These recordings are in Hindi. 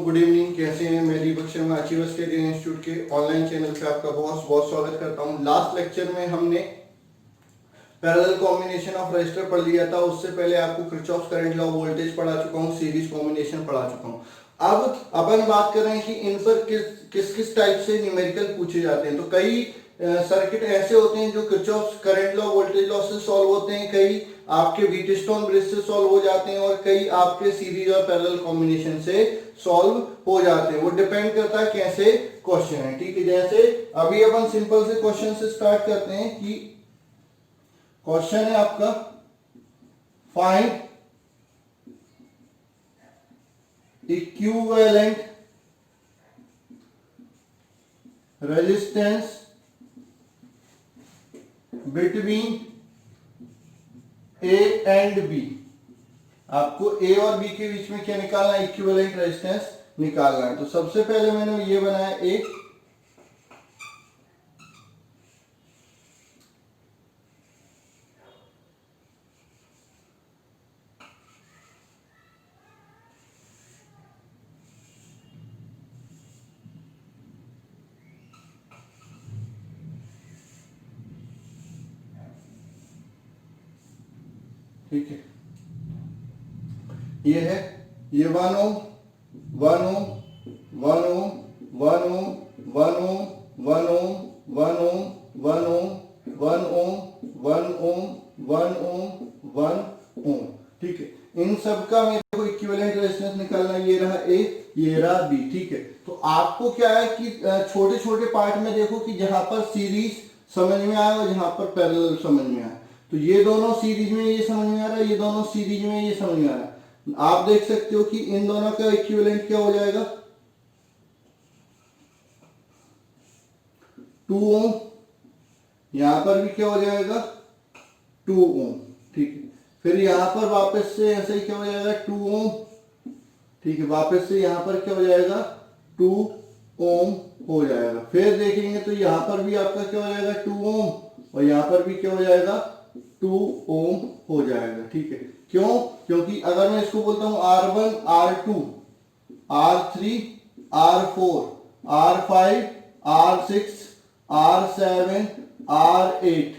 गुड इवनिंग, कैसे हैं? मैं Deepak Sharma achiever state institute के ऑनलाइन चैनल पे आपका बहुत बहुत स्वागत करता हूं। लास्ट लेक्चर में हमने पैरेलल कॉम्बिनेशन ऑफ रजिस्टर पढ़ लिया था। उससे पहले आपको किरचॉफ करंट लॉ, वोल्टेज पढ़ा चुका हूं, सीरीज कॉम्बिनेशन पढ़ा चुका हूं। अब अपन बात कर रहे हैं कि इन पर किस किस टाइप से न्यूमेरिकल पूछे जाते हैं। तो कई सर्किट ऐसे होते हैं जो Kirchhoff current law, voltage law से सॉल्व होते हैं, कई आपके व्हीटस्टोन ब्रिज से सॉल्व हो जाते हैं और कई आपके सीरीज और पैरेलल कॉम्बिनेशन से सॉल्व हो जाते हैं। वो डिपेंड करता है कैसे क्वेश्चन है। ठीक है, जैसे अभी अपन सिंपल से क्वेश्चन से स्टार्ट करते हैं कि क्वेश्चन है आपका find equivalent resistance between A and B. आपको ए और बी के बीच में क्या निकालना है? इक्विवेलेंट रेजिस्टेंस निकालना है। तो सबसे पहले मैंने ये बनाया ए, ठीक है, ये है, ये 1 ओम 1 ओम 1 ओम 1 ओम 1 ओम 1 ओम 1 ओम 1 ओम 1 ओम 1 ओम 1 ओम 1 ओम। ठीक है, इन सब का मेरे को इक्विवेलेंट रेजिस्टेंस निकालना है। ये रहा ए, ये रहा बी। ठीक है, तो आपको क्या है कि छोटे छोटे पार्ट में देखो कि जहां पर सीरीज समझ में आए और जहां पर पैरेलल समझ में आए। तो ये दोनों सीरीज में ये समझ में आ रहा है, ये दोनों सीरीज में ये समझ में आ रहा है। आप देख सकते हो कि इन दोनों का इक्विवेलेंट क्या हो जाएगा? 2 ओम। यहां पर भी क्या हो जाएगा? 2 ओम। ठीक है, फिर यहां पर वापस से ऐसे ही क्या हो जाएगा? 2 ओम। ठीक है, वापस से यहां पर क्या हो जाएगा? 2 ओम हो जाएगा। फिर देखेंगे तो यहां पर भी आपका क्या हो जाएगा? 2 ओम, और यहां पर भी क्या हो जाएगा? 2 ओम हो जाएगा। ठीक है, क्यों? क्योंकि अगर मैं इसको बोलता हूं R1 R2 R3 R4 R5 R6 R7 R8।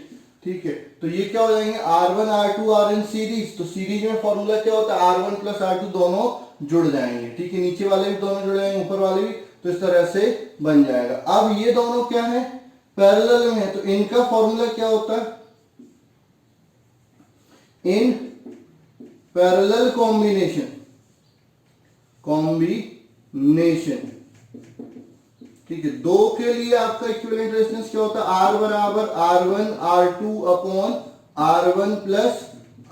ठीक है, तो ये क्या हो जाएंगे? R1 R2 Rn series. तो सीरीज में फॉर्मूला क्या होता है? R1 प्लस R2 दोनों जुड़ जाएंगे। ठीक है, नीचे वाले भी दोनों जुड़ जाएंगे, ऊपर वाले भी। तो इस तरह से बन जाएगा। अब ये दोनों क्या है? पैरेलल में है, तो इनका फॉर्मूला क्या होता है? इन पैरेलल कॉम्बिनेशन ठीक है, दो के लिए आपका इक्विवेलेंट रेजिस्टेंस क्या होता है? R बराबर R1 R2 upon R1 plus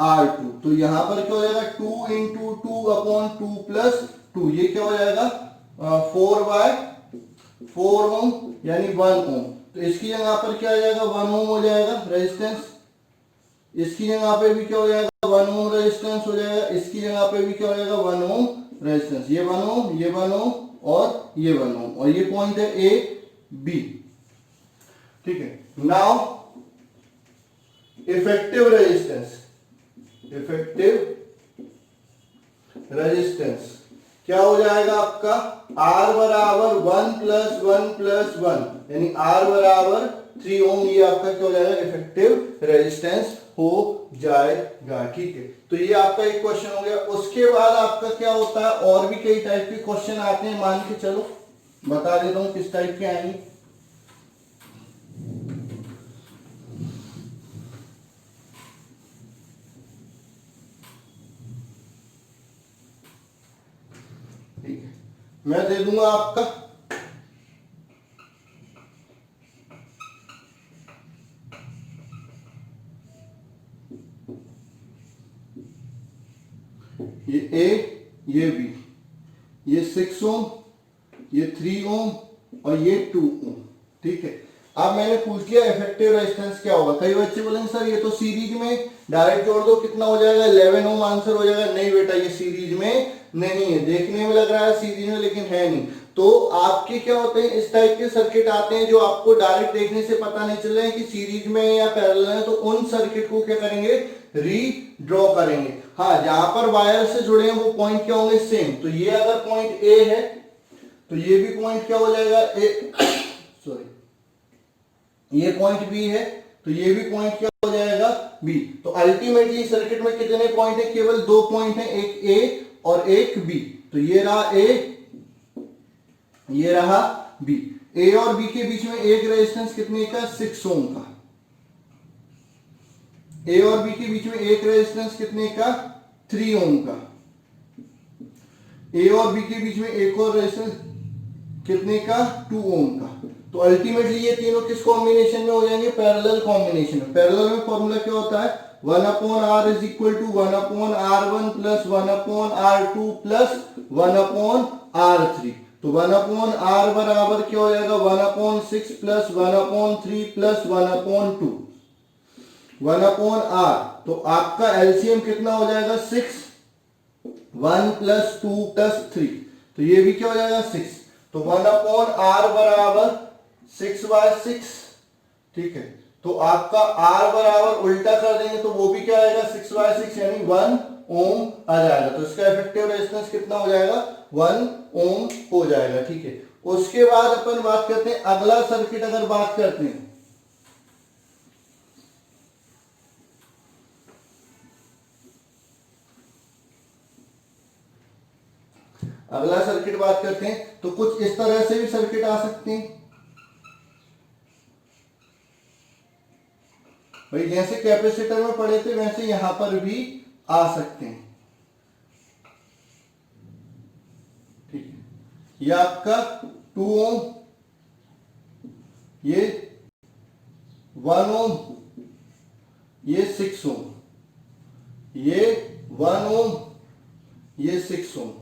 R2। तो यहां पर क्या हो जाएगा? 2 इंटू 2 अपॉन 2 प्लस 2। ये क्या हो जाएगा? 4/4 ओम यानी 1 ओम। तो इसकी जगह पर क्या आ जाएगा? 1 ओम हो जाएगा रेजिस्टेंस। इसकी जगह पे भी क्या हो जाएगा? 1 ओम रेजिस्टेंस हो जाएगा। इसकी जगह पे भी क्या हो जाएगा? 1 ओम रेजिस्टेंस। ये 1 ओम, ये 1 ओम और ये 1 ओम, और ये पॉइंट है ए बी। ठीक है, नाउ इफेक्टिव रेजिस्टेंस क्या हो जाएगा आपका? R बराबर 1 प्लस 1 प्लस 1 यानी R बराबर 3 ओम। ये आपका क्या हो जाएगा? इफेक्टिव रेजिस्टेंस हो जाएगा। ठीक है, तो ये आपका एक क्वेश्चन हो गया। उसके बाद आपका क्या होता है? और भी कई टाइप के क्वेश्चन आते हैं। मान के चलो बता देता हूं किस टाइप के आएंगे। ठीक है, मैं दे दूंगा आपका ये ए, ये बी, ये 6 ओम, ये 3 ओम और ये 2 ओम। ठीक है, अब मैंने पूछ लिया इफेक्टिव रेजिस्टेंस क्या होगा। कई बच्चे बोलेंगे सर ये तो सीरीज में डायरेक्ट जोड़ दो, कितना हो जाएगा? 11 ओम आंसर हो जाएगा। नहीं बेटा, ये सीरीज में नहीं है। देखने में लग रहा है सीरीज में, लेकिन है नहीं। तो आपके क्या होते हैं? इस टाइप के सर्किट आते हैं जो आपको डायरेक्ट देखने से पता नहीं चल रहा है कि सीरीज में या पैरेलल है। तो उन सर्किट को क्या करेंगे? रीड्रॉ करेंगे। हाँ, जहां पर वायर से जुड़े हैं वो पॉइंट क्या होंगे? सेम। तो ये अगर पॉइंट ए है, तो ये भी पॉइंट क्या हो जाएगा ए सॉरी ये पॉइंट बी है, तो ये भी पॉइंट क्या हो जाएगा बी। तो अल्टीमेटली सर्किट में कितने पॉइंट है, केवल 2 पॉइंट है, एक ए और एक बी। तो ये रहा ए, ये रहा बी। ए और बी के बीच में एक रेजिस्टेंस कितने का, 6 ओम का। ए और बी के बीच में एक रेजिस्टेंस कितने का, 3 ओम का। ए और बी के बीच में एक और रेजिस्टेंस कितने का, 2 ओम का। तो अल्टीमेटली ये तीनों किस कॉम्बिनेशन में हो जाएंगे, पैरेलल कॉम्बिनेशन में। पैरेलल में फॉर्मूला क्या होता है, 1/r is equal to 1/r1 plus 1/r2 plus 1/r3। तो 1/r बराबर क्या हो जाएगा, 1/6 प्लस 1/3 प्लस 1/2 1/r। तो आपका एलसीएम कितना हो जाएगा, 6, 1 प्लस 2 प्लस 3। तो ये भी क्या हो जाएगा, 6। तो 1/r बराबर 6/6, ठीक है। तो आपका r बराबर उल्टा कर देंगे तो वो भी क्या आएगा, 6/6 यानी 1 ओम आ जाएगा। तो इसका इफेक्टिव रेजिस्टेंस कितना हो जाएगा, 1 ओम हो जाएगा, ठीक है। उसके बाद अपन बात करते हैं अगला सर्किट। अगर बात करते हैं अगला सर्किट बात करते हैं, तो कुछ इस तरह से भी सर्किट आ सकते हैं भाई, जैसे कैपेसिटर में पढ़े थे वैसे यहां पर भी आ सकते हैं, ठीक है। ये आपका 2 ओम, ये 1 ओम, ये 6 ओम, ये 1 ओम, ये 6 ओम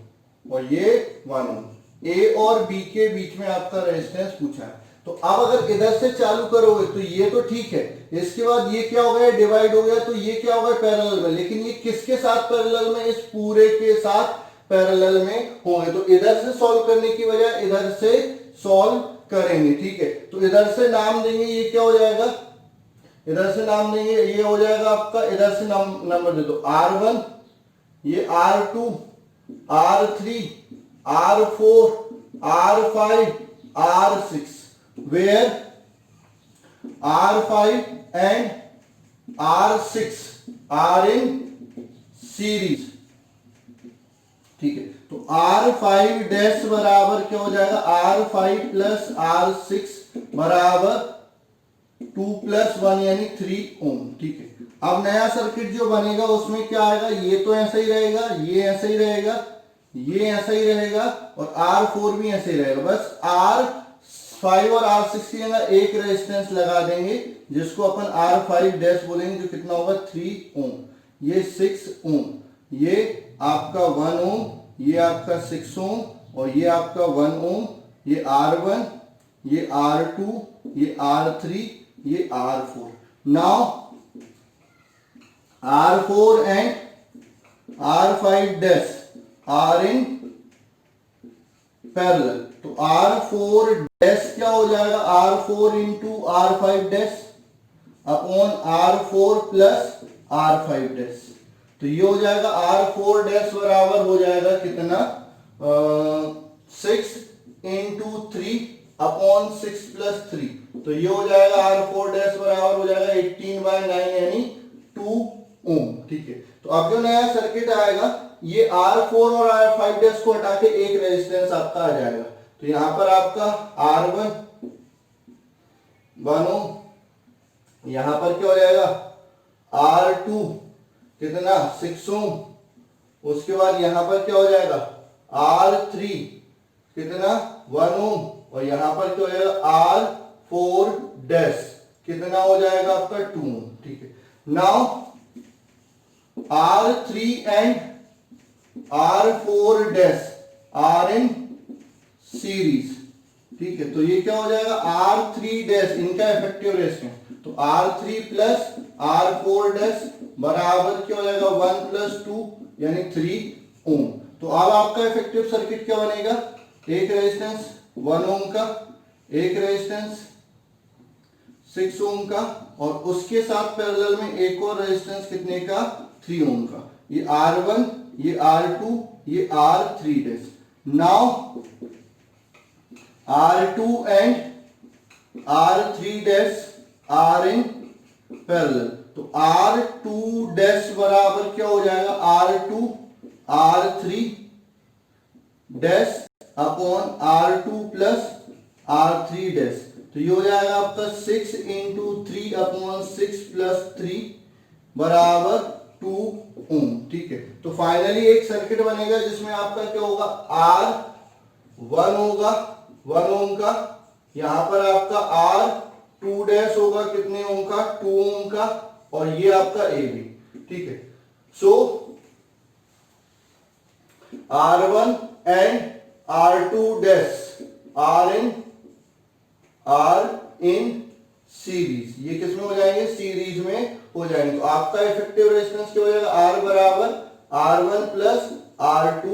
और ये 1 ओम। ए और बी के बीच में आपका रेजिस्टेंस पूछा है। तो अब अगर इधर से चालू करोगे तो ये तो ठीक है, इसके बाद ये क्या हो गया, डिवाइड हो गया, तो ये क्या होगा, पैरेलल में। लेकिन ये किसके साथ पैरेलल में, इस पूरे के साथ पैरेलल में होंगे। तो इधर से सॉल्व करने की बजाय इधर से सॉल्व करेंगे, ठीक है। तो इधर से नाम देंगे, ये क्या हो जाएगा, इधर से नाम देंगे, ये हो जाएगा आपका, इधर से नंबर दे दो, R1, ये R2, R3, R4, R5, R6, where R5 and R6 are in series, ठीक है। तो R5 डैश बराबर क्या हो जाएगा, R5 प्लस R6 बराबर 2 प्लस 1 यानी 3 ओम, ठीक है। अब नया सर्किट जो बनेगा उसमें क्या आएगा, ये तो ऐसा ही रहेगा, ये ऐसा ही रहेगा, ये ऐसा ही रहेगा और R4 भी ऐसे ही रहेगा। बस R5 और R6 की जगह एक रेजिस्टेंस लगा देंगे जिसको अपन R5 डैश बोलेंगे, जो कितना होगा, 3 ओम, ये 6 ओम, ये आपका 1 ओम, ये आपका 6 ओम और ये आपका 1 ओम, ये R1, ये R2, ये R3, ये R4। Now R4 and R5 dash are in parallel। तो R4 डैश क्या हो जाएगा, R4 into R5 dash upon R4 plus R5 dash. तो ये हो जाएगा R4 डैश बराबर हो जाएगा कितना, 6 इंटू 3 अपॉन 6 प्लस 3। तो ये हो जाएगा R4 डैश बराबर हो जाएगा 18/9 यानी 2 ओम, ठीक है। तो अब जो नया सर्किट आएगा, ये R4 और R5 डैश को हटा के एक रेजिस्टेंस आपका आ जाएगा। तो यहां पर आपका R1 1 ओम, यहां पर क्या हो जाएगा R2 कितना, 6 ओम, उसके बाद यहां पर क्या हो जाएगा R3 कितना, 1 ओम और यहां पर क्या हो जाएगा R4 डैश कितना हो जाएगा आपका 2 ओम, ठीक है। Now R3 and R4 dash are in series, ठीक है। तो ये क्या हो जाएगा R3 डैश, इनका इफेक्टिव रेजिस्टेंस, तो R3 प्लस R4 डैश बराबर क्या हो जाएगा 1 प्लस 2 यानी 3 ओम। तो अब आपका इफेक्टिव सर्किट क्या बनेगा, एक रेजिस्टेंस 1 ओम का, एक रेजिस्टेंस 6 ओम का और उसके साथ पैरेलल में एक और रेजिस्टेंस कितने का, 3 ओम का। ये R1, ये R2, ये R3 dash. Now R2 and R3 dash are in parallel, तो R2 डैश बराबर क्या हो जाएगा, R2 R3 dash upon R2 plus R3 dash, तो ये हो जाएगा आपका 6 इंटू 3 अपॉन 6 प्लस 3 बराबर 2 ओम। ठीक है, तो फाइनली एक सर्किट बनेगा जिसमें आपका क्या होगा, R1 होगा 1 ओम का, यहां पर आपका R2 डैश होगा कितने ओम का, 2 ओम का, और ये आपका ए बी। ठीक है, so R1 and R2 dash are in series, ये किस में हो जाएंगे, सीरीज में हो जाएंगे। तो आपका इफेक्टिव रेजिस्टेंस क्या हो जाएगा, R बराबर R1 प्लस R2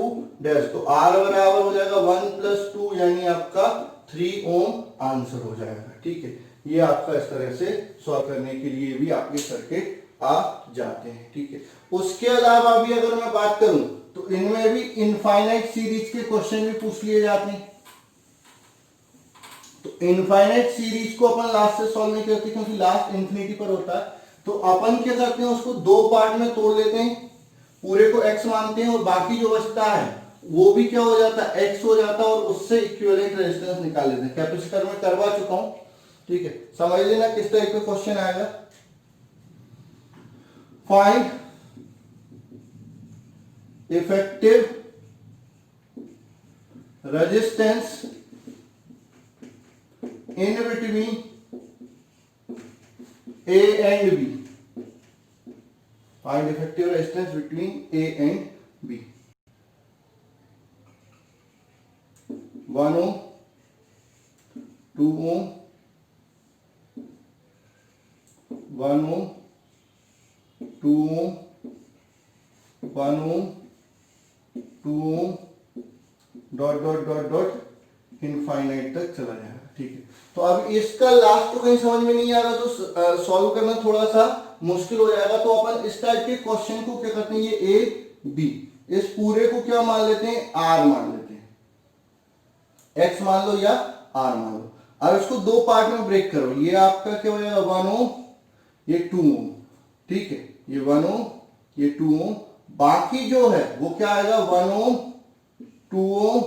डैश, तो R बराबर हो जाएगा 1 प्लस 2 यानी आपका 3 ओम आंसर हो जाएगा। ठीक है, ये आपका इस तरह से सॉल्व करने के लिए भी आपके सर्किट आ जाते हैं। ठीक है, उसके अलावा भी अगर मैं बात करूं तो इनमें भी इनफाइनाइट सीरीज के क्वेश्चन भी पूछ लिए जाते हैं। तो इनफाइनाइट सीरीज को अपन लास्ट से सॉल्व नहीं करते क्योंकि लास्ट इंफिनिटी पर होता है, तो अपन क्या करते हैं, उसको दो पार्ट में तोड़ लेते हैं, पूरे को x मानते हैं और बाकी जो बचता है वो भी क्या हो जाता है, x हो जाता है, और उससे इक्विवेलेंट रेजिस्टेंस निकाल लेते हैं। कैपेसिटर में करवा चुका हूं। ठीक है, समझ लेना किस तरह का क्वेश्चन आएगा। Find effective resistance in between A and B. Find effective resistance between A and B. 1 ohm, 2 ohm, 1 ohm, 2 ohm, 1 ohm, 2 ohm, dot dot dot dot infinite तक चला जाएगा। ठीक है, तो अब इसका लास्ट तो कहीं समझ में नहीं आ रहा तो सॉल्व करना थोड़ा सा मुश्किल हो जाएगा। तो अपन इस टाइप के क्वेश्चन को क्या करते हैं, ये ए बी, इस पूरे को क्या मान लेते हैं, आर मान लेते हैं, एक्स मान लो या आर मान लो। अब इसको दो पार्ट में ब्रेक करो, ये आपका क्या हो जाएगा 1 ओम, ये 2 ओम। ठीक है, ये 1 ओम, ये 2 ओम, बाकी जो है वो क्या आएगा 1 ओम 2 ओम।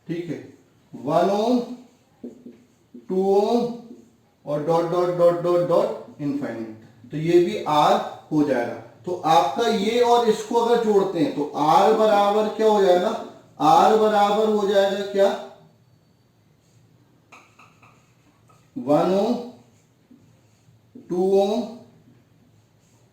ठीक है, 1 ओम 2 ओम और dot dot dot dot dot infinite, तो ये भी आर हो जाएगा। तो आपका ये और इसको अगर जोड़ते हैं तो आर बराबर क्या हो जाएगा, आर बराबर हो जाएगा क्या 1 ओम 2 ओम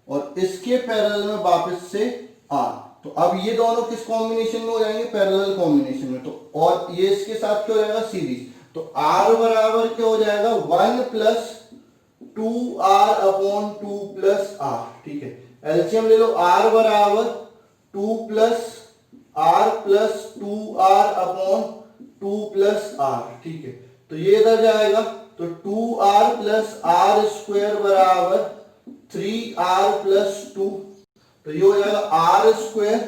और इसके पैरेलल में वापस से आर। तो अब ये दोनों किस कॉम्बिनेशन में हो जाएंगे, पैरेलल कॉम्बिनेशन में। तो और ये इसके साथ क्या हो जाएगा, सीरीज। तो R बराबर क्या हो जाएगा 1 plus 2R upon 2 plus R। ठीक है, एलसीएम ले लो, R बराबर 2 plus R plus 2R upon 2 plus R। ठीक है, तो ये इधर जाएगा, तो 2R प्लस R स्क्वायर बराबर 3R प्लस 2, तो ये हो जाएगा R square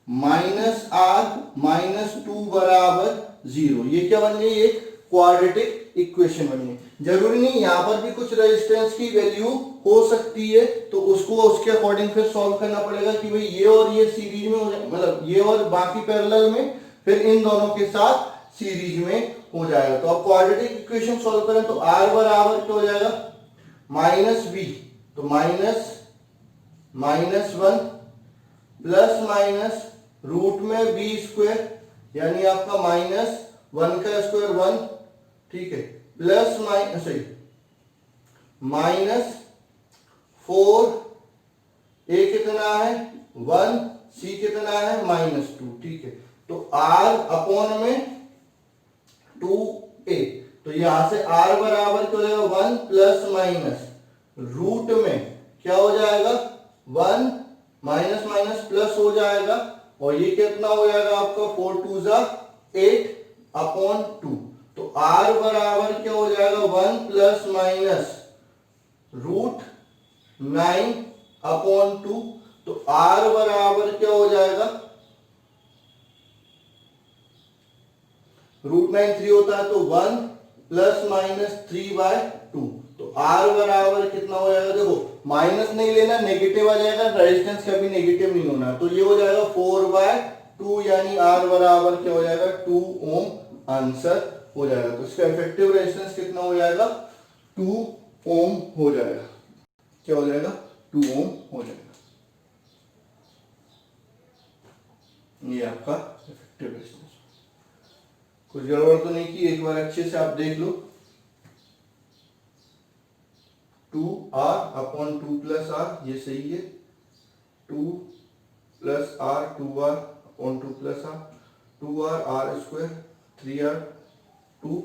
minus R minus 2 बराबर 0। ये क्या बन गई, एक क्वाड्रेटिक इक्वेशन बनी है। जरूरी नहीं, यहां पर भी कुछ रेजिस्टेंस की वैल्यू हो सकती है, तो उसको उसके अकॉर्डिंग फिर सॉल्व करना पड़ेगा कि भाई ये और ये सीरीज में हो जाए, मतलब ये और बाकी पैरेलल में, फिर इन दोनों के साथ सीरीज में हो जाएगा। तो अब क्वाड्रेटिक इक्वेशन सॉल्व करें तो R बराबर क्या हो जाएगा माइनस बी, तो माइनस -1 प्लस माइनस रूट में बी स्क्वायर यानी आपका -1 का स्क्वायर 1। ठीक है, प्लस -4, ए कितना है 1, सी कितना है -2। ठीक है, तो R अपॉन में 2a, तो यहां से R बराबर क्या हो जाएगा 1 प्लस माइनस रूट में क्या हो जाएगा 1 माइनस माइनस प्लस हो जाएगा, और ये कितना हो जाएगा आपका 4 2 जा 8 अपॉन 2। तो R बराबर क्या हो जाएगा 1 प्लस माइनस रूट 9 अपॉन 2। तो R बराबर क्या हो जाएगा √9 3 होता है तो 1 प्लस माइनस 3/2। तो R बराबर कितना हो जाएगा, देखो माइनस नहीं लेना, नेगेटिव आ जाएगा, रेजिस्टेंस कभी नेगेटिव नहीं होना, तो ये हो जाएगा 4/2, यानी R बराबर क्या हो जाएगा 2 ओम आंसर हो जाएगा। तो इसका इफेक्टिव रेजिस्टेंस कितना हो जाएगा 2 ओम हो जाएगा। क्या हो जाएगा 2 ओम हो जाएगा। ये आपका इफेक्टिव रेजिस्टेंस। कुछ गड़बड़ तो नहीं की, एक बार अच्छे से आप देख लो। 2R/2 प्लस R, ये सही है। 2 plus R 2R/2 plus R, 2R R², 3R 2,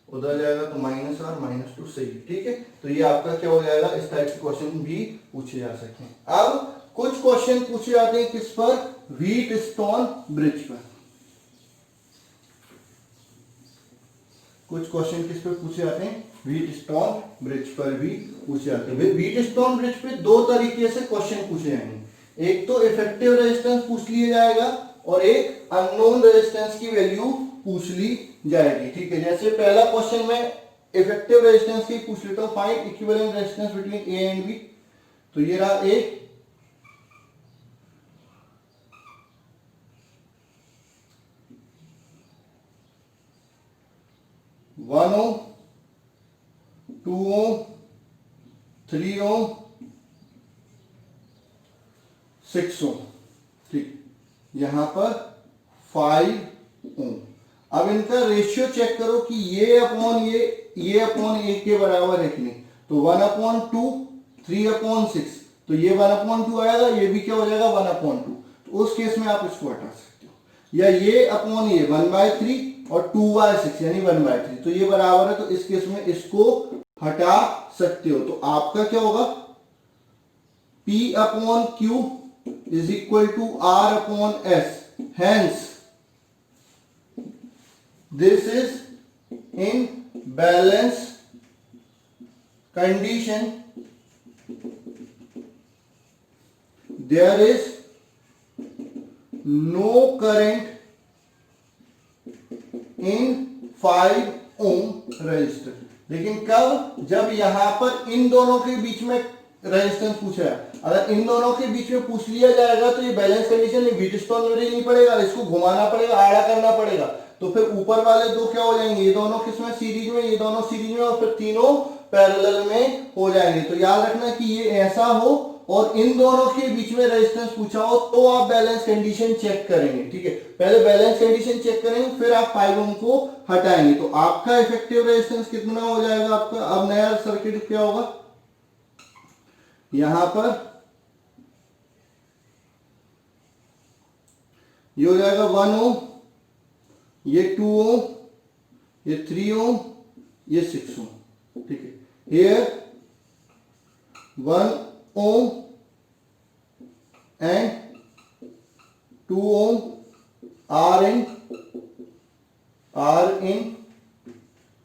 उधर जाएगा तो -R-2 सही, ठीक है। तो ये आपका क्या हो जाएगा, इस टाइप के क्वेश्चन भी पूछे जा सकते हैं। अब कुछ क्वेश्चन पूछे जाते हैं किस पर, व्हीटस्टोन ब्रिज पर। कुछ क्वेश्चन किस पे पूछे जाते हैं, व्हीटस्टोन ब्रिज पर भी पूछे जाते हैं। व्हीटस्टोन ब्रिज पे दो तरीके से क्वेश्चन पूछे जाएंगे, एक तो इफेक्टिव रेजिस्टेंस पूछ लिया जाएगा और एक अननोन रेजिस्टेंस की वैल्यू पूछ ली जाएगी, ठीक है। जैसे पहला क्वेश्चन में इफेक्टिव रेजिस्टेंस की पूछ लेता हूं, find equivalent resistance between A and B. तो ये रहा ए, वन ओम, 2 ओम, 3 ओम, 6 ओम, ठीक। यहां पर 5 ओम। अब इनका रेशियो चेक करो कि ये अपॉन ये अपॉन ए के बराबर है कि नहीं। तो 1/2, 3/6, तो ये 1/2 आएगा, ये भी क्या हो जाएगा 1/2। तो उस केस में आप इसको हटा सकते हो। या ये अपॉन ये 1/3 और 2/6 यानी 1/3, तो ये बराबर है, तो इस केस में इसको हटा सकते हो। तो आपका क्या होगा, P/Q is equal to R/S। Hence this is in balance condition, there is no current in 5 ohm resistor। लेकिन कब, जब यहां पर इन दोनों के बीच में रेजिस्टेंस पूछा है। अगर इन दोनों के बीच में पूछ लिया जाएगा तो ये बैलेंस कंडीशन में व्हीटस्टोन ब्रिज नहीं पड़ेगा, इसको घुमाना पड़ेगा, आड़ा करना पड़ेगा। तो फिर ऊपर वाले दो क्या हो जाएंगे, ये दोनों किसमें सीरीज में, ये दोनों सीरीज में, और फिर तीनों पैरेलल में हो जाएंगे। तो याद रखना कि ये ऐसा हो और इन दोनों के बीच में रेजिस्टेंस पूछा हो तो आप बैलेंस कंडीशन चेक करेंगे, ठीक है। पहले बैलेंस कंडीशन चेक करेंगे, फिर आप 5 ओम को हटाएंगे। तो आपका इफेक्टिव रेजिस्टेंस कितना हो जाएगा आपका। अब नया सर्किट क्या होगा, यहां पर ये हो जाएगा 1 ओम, ये 2 ओम, ये 3 ओम, ये 6 ओम, ठीक है। Here 1 ohm and 2 ohm are in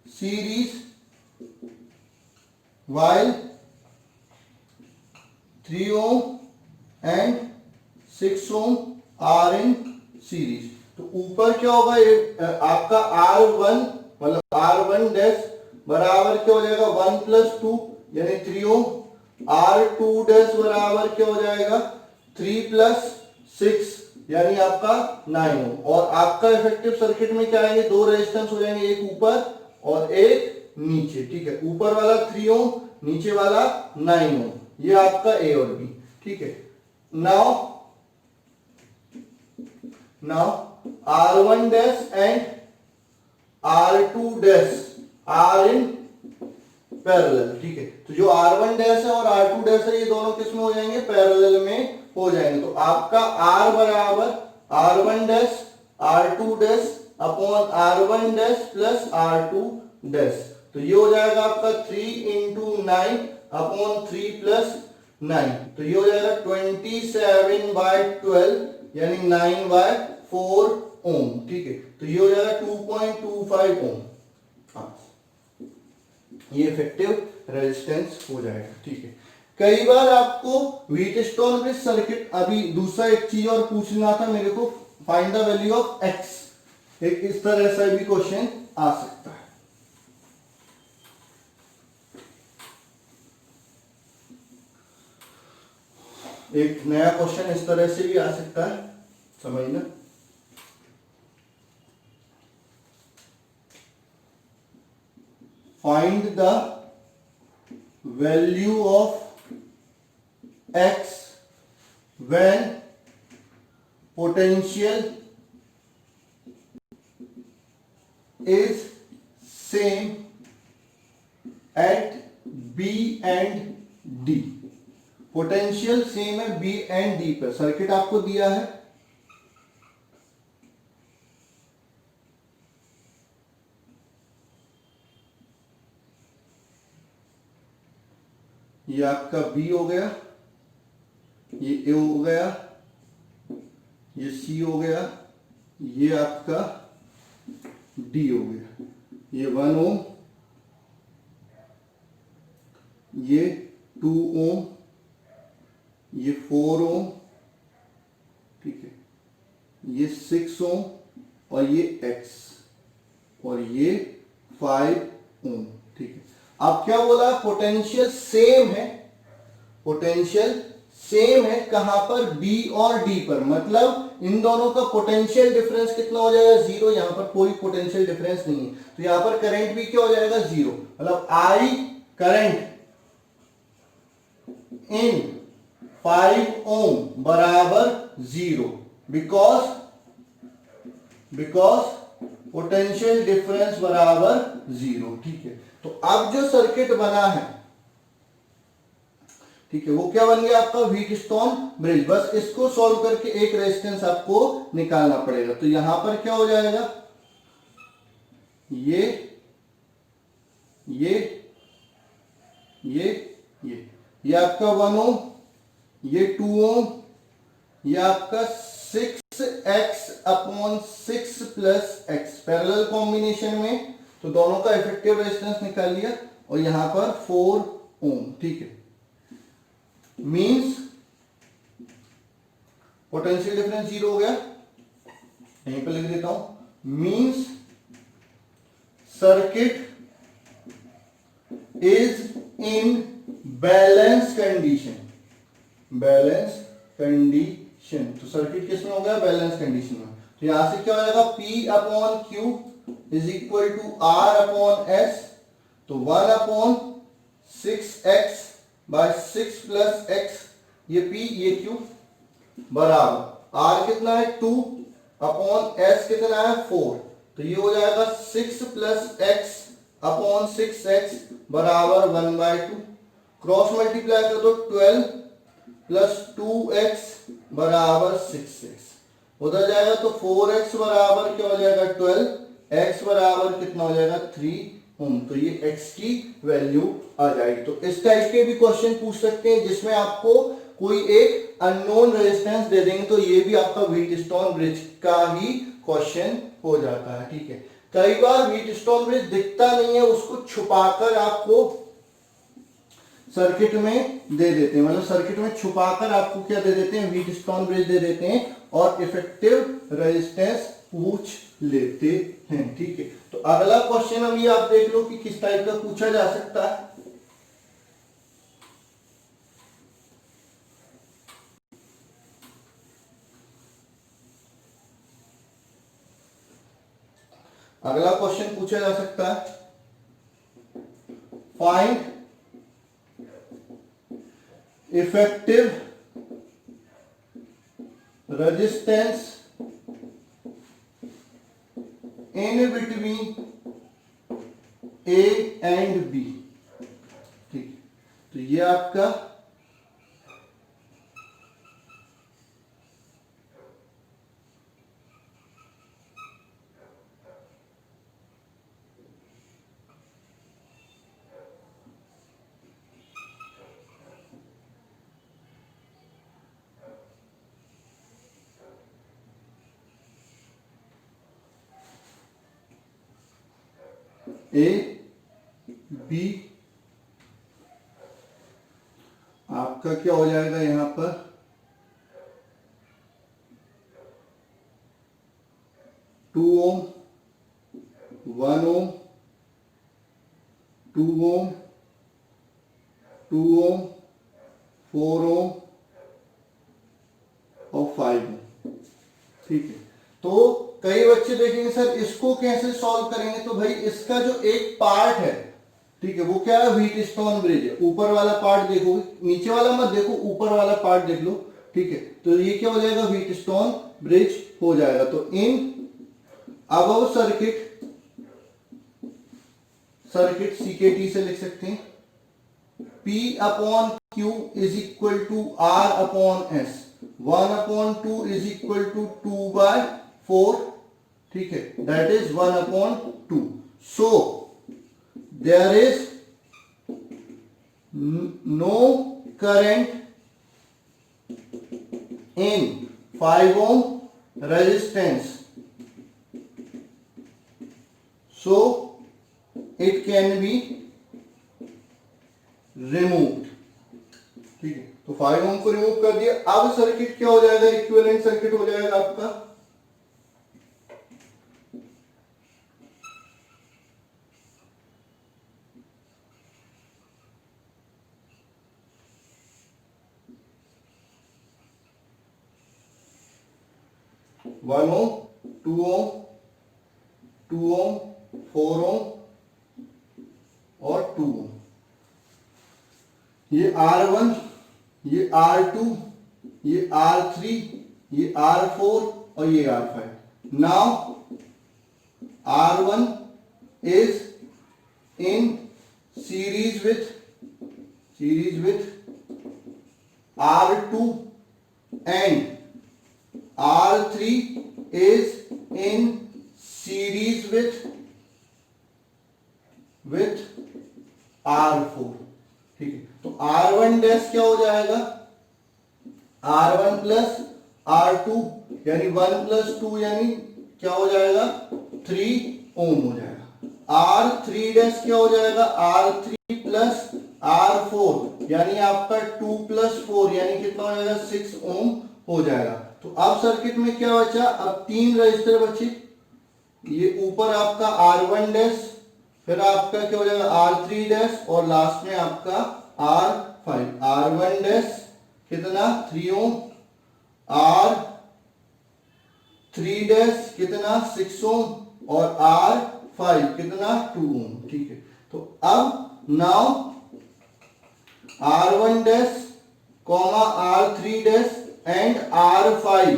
series while 3 ohm and 6 ohm are in series। तो ऊपर क्या होगा, ये आपका R1 मतलब R1 डैश बराबर क्या हो जाएगा 1 + 2 यानी 3 ओम, R2 डैश बराबर क्या हो जाएगा 3 + 6 यानी आपका 9 ओम। और आपका इफेक्टिव सर्किट में क्या आएंगे, दो रेजिस्टेंस हो जाएंगे, एक ऊपर और एक नीचे, ठीक है। ऊपर वाला 3 ओम, नीचे वाला 9 ओम, ये आपका ए और बी, ठीक है। Now R1 dash and R2 dash are in parallel, ठीक है। तो जो R1 डैश है और R2 डैश है ये दोनों किस में हो जाएंगे, पैरेलल में हो जाएंगे। तो आपका R बराबर R1 dash R2 dash upon R1 dash plus R2 dash, तो ये हो जाएगा आपका 3 × 9 अपॉन 3 + 9, तो ये हो जाएगा 27/12 यानी 9/4 ओम, ठीक है। तो ये हो जाएगा 2.25 ओम, ये इफेक्टिव रेजिस्टेंस हो जाएगा, ठीक है। कई बार आपको व्हीटस्टोन ब्रिज सर्किट, अभी दूसरा एक चीज और पूछना था मेरे को, find the value of x. एक इस तरह से भी क्वेश्चन आ सकता है। एक नया क्वेश्चन इस तरह से भी आ सकता है, समझना। Find the value of x when potential is same at B and D। Potential same है बी एंड डी पर। सर्किट आपको दिया है, ये आपका बी हो गया, ये ए हो गया, ये सी हो गया, ये आपका डी हो गया। ये 1 ओम, ये 2 ओम, ये 4 ओम, ठीक है, ये 6 ओम और ये x और ये 5 ओम, ठीक है। अब क्या बोला, पोटेंशियल सेम है, पोटेंशियल सेम है कहां पर, B और D पर। मतलब इन दोनों का पोटेंशियल डिफरेंस कितना हो जाएगा, 0। यहां पर कोई पोटेंशियल डिफरेंस नहीं है, तो यहां पर करंट भी क्या हो जाएगा, 0। मतलब I करंट इन 5 ओम बराबर 0 बिकॉज पोटेंशियल डिफरेंस बराबर 0, ठीक है। तो अब जो सर्किट बना है, ठीक है, वो क्या बन गया आपका, व्हीटस्टोन ब्रिज। बस इसको सॉल्व करके एक रेजिस्टेंस आपको निकालना पड़ेगा। तो यहां पर क्या हो जाएगा, ये ये आपका 1 ओम, ये 2 ओम, ये आपका 6x upon 6 plus x parallel combination में। तो दोनों का इफेक्टिव रेजिस्टेंस निकाल लिया, और यहां पर 4 ओम, ठीक है। मींस पोटेंशियल डिफरेंस 0 हो गया, यहीं पर लिख देता हूं। Means circuit is in balance condition, balance condition. तो सर्किट किस में हो गया, बैलेंस कंडीशन में। तो यहां से क्या हो जाएगा, P upon Q is equal to R upon S। तो 1 upon 6x by 6 plus x, ये P ये Q बराबर R कितना है 2 अपॉन S कितना है 4। तो ये हो जाएगा 6 प्लस x अपॉन 6x बराबर 1/2। क्रॉस मल्टीप्लाई कर दो, 12 प्लस 2x बराबर 6x, उधर जाएगा तो 4x बराबर क्या हो जाएगा 12, x बराबर कितना हो जाएगा 3 ओम। तो ये x की वैल्यू आ जाएगी। तो इस टाइप के भी क्वेश्चन पूछ सकते हैं जिसमें आपको कोई एक अननोन रेजिस्टेंस दे देंगे, तो ये भी आपका व्हीटस्टोन ब्रिज का ही क्वेश्चन हो जाता है, ठीक है। कई बार व्हीटस्टोन ब्रिज दिखता नहीं है, उसको छुपाकर आपको सर्किट में दे देते हैं। मतलब सर्किट में छुपाकर आपको क्या दे देते हैं, व्हीटस्टोन ब्रिज दे देते हैं और इफेक्टिव रेजिस्टेंस पूछ लेते हैं, ठीक है। तो अगला क्वेश्चन अभी आप देख लो कि किस टाइप का पूछा जा सकता है। अगला क्वेश्चन पूछा जा सकता है, find effective resistance in between A and B, ठीक है। तो ये आपका A B आपका क्या हो जाएगा, यहां पर 2 ओम 1 ओम, 2 ओम, 2 ओम, 4 ओम और 5 ओम। ठीक है, तो कई बच्चे देखेंगे सर इसको कैसे सॉल्व करेंगे, तो भाई इसका जो एक पार्ट है, ठीक है, वो क्या है, व्हीटस्टोन ब्रिज है। ऊपर वाला पार्ट देखो, नीचे वाला मत देखो, ऊपर वाला पार्ट देख लो। ठीक है, तो ये क्या हो जाएगा, व्हीटस्टोन ब्रिज हो जाएगा। तो इन अबव सर्किट सीकेटी से लिख सकते हैं P upon Q is equal to R upon S, 1 upon 2 is equal to 2/4, ठीक है, that is 1 upon 2। So there is no current in 5 ohm resistance, so it can be removed। ठीक है, तो 5 ohm को रिमूव कर दिया। अब सर्किट क्या हो जाएगा, इक्विवेलेंट सर्किट हो जाएगा आपका 1 ohm, 2 ohm, 2 ohm, 4 ohm और 2 ohm। ये R1, ये R2, ये R3, ये R4 और ये R5। Now R1 is in series with R2 and R3 is in series with R4। ठीक है, तो R1 डैश क्या हो जाएगा, R1 प्लस R2 यानी 1 प्लस 2 यानी क्या हो जाएगा, 3 ओम हो जाएगा। R3 डैश क्या हो जाएगा, R3 प्लस R4 यानी आपका 2 प्लस 4 यानी कितना हो जाएगा, 6 ओम हो जाएगा। तो अब सर्किट में क्या बचा, अब 3 रजिस्टर बचे। ये ऊपर आपका R1 डैश, फिर आपका क्या हो जाएगा R3 डैश और लास्ट में आपका R5। R1 डैश कितना 3 ओम, R3 डैश कितना 6 ओम और R5 कितना 2 ओम। ठीक है, तो अब now R1 dash comma R3 dash and R5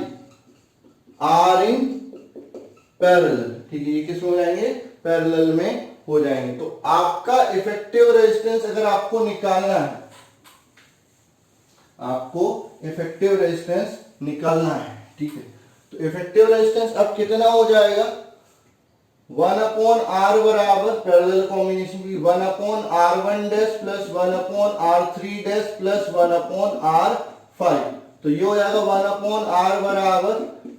are in parallel. ठीक है, ये किस में हो जाएंगे, पैरेलल में हो जाएंगे। तो आपका इफेक्टिव रेजिस्टेंस अगर आपको निकालना है, आपको इफेक्टिव रेजिस्टेंस निकालना है, ठीक है, तो इफेक्टिव रेजिस्टेंस अब कितना हो जाएगा, 1 अपॉन R बराबर पैरेलल कॉम्बिनेशन की 1 upon R1 dash plus 1 upon R3 dash plus 1 upon R5। तो ये हो जाएगा 1 अपॉन R बराबर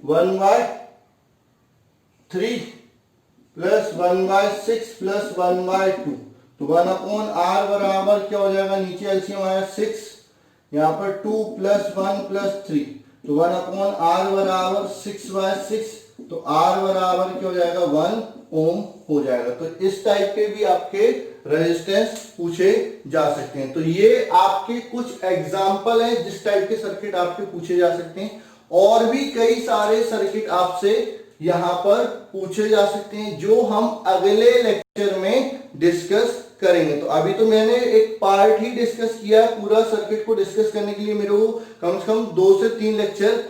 1/3 प्लस 1/6 प्लस 1/2। तो 1 अपॉन R बराबर क्या हो जाएगा, नीचे एलसीएम आया 6, यहाँ पर 2 प्लस 1 प्लस 3, तो 1 अपॉन R बराबर 6/6, तो R बराबर क्या हो जाएगा 1 ओम हो जाएगा। तो इस टाइप के भी आपके रेजिस्टेंस पूछे जा सकते हैं। तो ये आपके कुछ एग्जाम्पल हैं जिस टाइप के सर्किट आपके पूछे जा सकते हैं, और भी कई सारे सर्किट आपसे यहां पर पूछे जा सकते हैं जो हम अगले लेक्चर में डिस्कस करेंगे। तो अभी तो मैंने एक पार्ट ही डिस्कस किया है, पूरा सर्किट को डिस्कस करने के लिए मेरे को कम से कम 2 से 3 लेक्चर,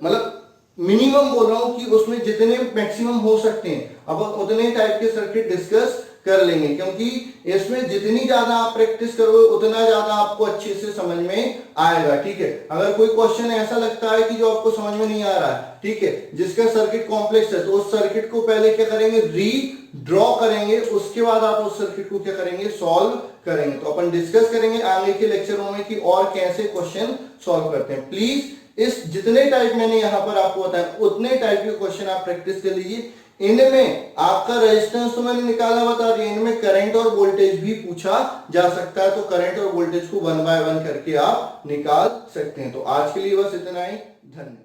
मतलब मिनिमम बोल रहा हूं कि उसमें जितने मैक्सिमम हो सकते हैं अब उतने टाइप के सर्किट डिस्कस कर लेंगे, क्योंकि इसमें जितनी ज्यादा आप प्रैक्टिस करोगे उतना ज्यादा आपको अच्छे से समझ में आएगा। ठीक है, अगर कोई क्वेश्चन ऐसा लगता है कि जो आपको समझ में नहीं आ रहा है, ठीक है, जिसका सर्किट कॉम्प्लेक्स है, तो उस सर्किट को पहले क्या करेंगे, री ड्रॉ करेंगे, उसके बाद आप उस सर्किट को क्या करेंगे, सॉल्व करेंगे। तो अपन डिस्कस करेंगे आगे के लेक्चरों में कि और कैसे क्वेश्चन सॉल्व करते हैं। प्लीज इस जितने टाइप मैंने यहां पर आपको बताया उतने टाइप के क्वेश्चन आप प्रैक्टिस कर लीजिए। इनमें आपका रेजिस्टेंस तो मैंने निकाला बता दिया, इनमें करंट और वोल्टेज भी पूछा जा सकता है, तो करंट और वोल्टेज को 1 बाय 1 करके आप निकाल सकते हैं। तो आज के लिए बस इतना ही, धन्यवाद।